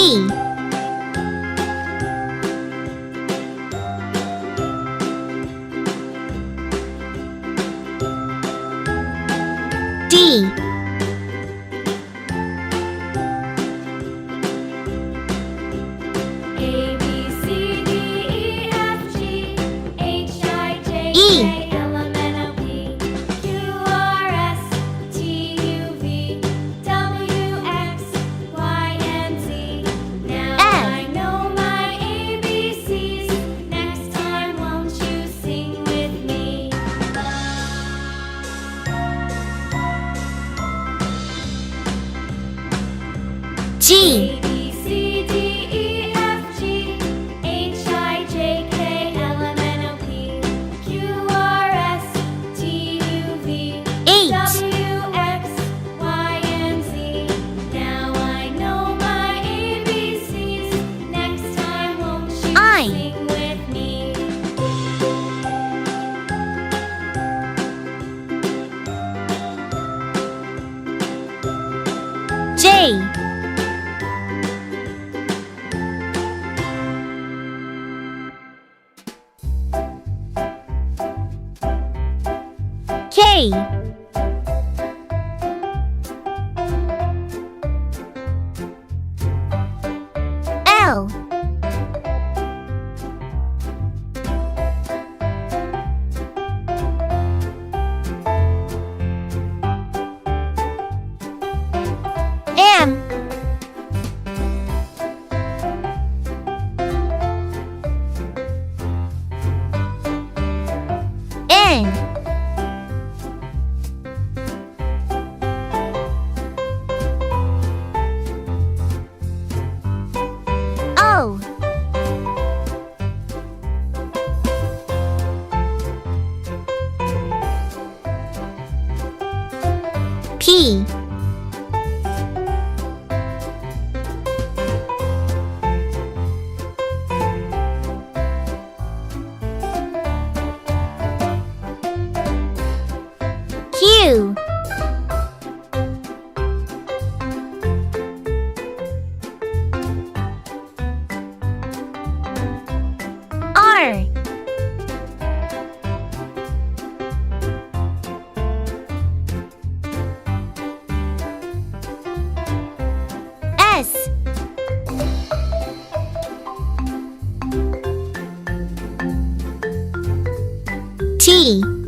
E D A, B, C, D, E, F, G, H, I, J, E. K, L, M, N, O, P, Q, R, S, T, U, V, W, X, Y, and Z. Now F. I know my ABCs. Next time, won't you sing with me? G A, B, C, D, E, F, G, H, I, J, K, L, M, N, O, P, Q, R, S, T, U, V, H. W, X, Y, and Z. Now I know my ABCs. Next time, won't you I. sing with me? J K L M N O P Q R S T